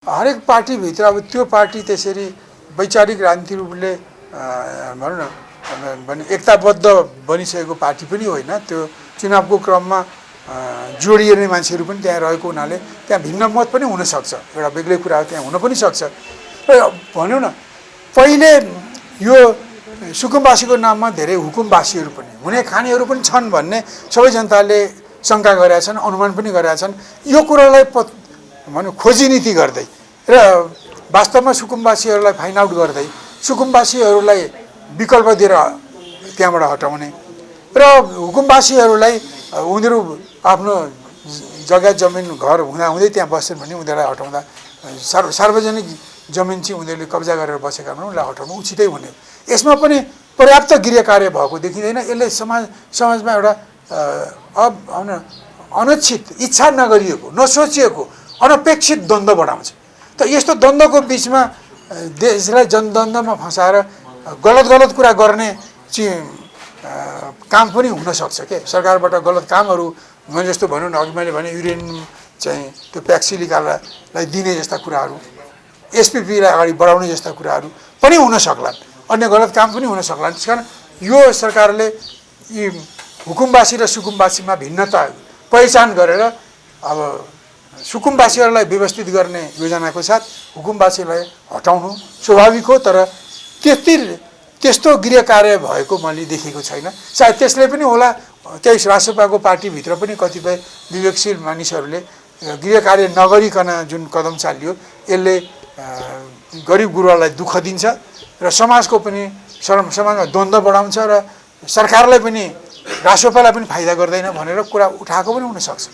हरेक पार्टीभित्र अब त्यो पार्टी त्यसरी वैचारिक राजनीति रूपले भनौँ न भने एकताबद्ध बनिसकेको पार्टी पनि होइन। त्यो चुनावको क्रममा जोडिने मान्छेहरू पनि त्यहाँ रहेको हुनाले त्यहाँ भिन्न मत पनि हुनसक्छ। एउटा बेग्लै कुरा त्यहाँ हुन पनि सक्छ। र भनौँ न पहिले यो सुकुम्बासीको नाममा धेरै हुकुमबासीहरू पनि हुने खानेहरू पनि छन् भन्ने सबै जनताले शङ्का गरेका छन्, अनुमान पनि गरेका छन्। यो कुरालाई भनौँ खोजी नीति गर्दै र वास्तवमा सुकुम्बासीहरूलाई फाइन्ड आउट गर्दै सुकुम्बासीहरूलाई विकल्प दिएर त्यहाँबाट हटाउने र हुकुमबासीहरूलाई उनीहरू आफ्नो जग्गा जमिन घर हुँदाहुँदै त्यहाँ बस्छन् भने उनीहरूलाई हटाउँदा सार्वजनिक जमिन चाहिँ उनीहरूले कब्जा गरेर बसेका भने उनीहरूलाई हटाउनु उचितै हुने। यसमा पनि पर्याप्त गृह कार्य भएको देखिँदैन। यसले समाजमा एउटा अनिच्छित इच्छा नगरिएको नसोचिएको अनपेक्षित द्वन्द्व बढाउँछ। त यस्तो द्वन्द्वको बिचमा देशलाई जनद्वन्द्वमा फसाएर गलत कुरा गर्ने चाहिँ काम पनि हुनसक्छ के। सरकारबाट गलत कामहरू मैले जस्तो भनौँ न अघि मैले भने युरेनियम चाहिँ त्यो प्याक्सिलिकालाई दिने जस्ता कुराहरू, एसपिपीलाई अगाडि बढाउने जस्ता कुराहरू पनि हुन सक्लान्, अन्य गलत काम पनि हुन सक्लान्। त्यसकारण यो सरकारले यी हुकुमबासी र सुकुम्बासीमा भिन्नता पहिचान गरेर अब सुकुम्बासीहरूलाई व्यवस्थित गर्ने योजनाको साथ हुकुमबासीलाई हटाउनु स्वाभाविक हो। तर त्यस्तो गृह कार्य भएको मैले देखेको छैन। सायद त्यसले पनि होला त्यही राष्ट्रपाको पार्टीभित्र पनि कतिपय विवेकशील मानिसहरूले गृह कार्य नगरिकन जुन कदम चालियो यसले गरिब गुरुवालाई दुःख दिन्छ र समाजको पनि समाजमा द्वन्द्व बढाउँछ र सरकारलाई पनि राष्ट्रपालाई पनि फाइदा गर्दैन भनेर कुरा उठाएको पनि हुनसक्छ।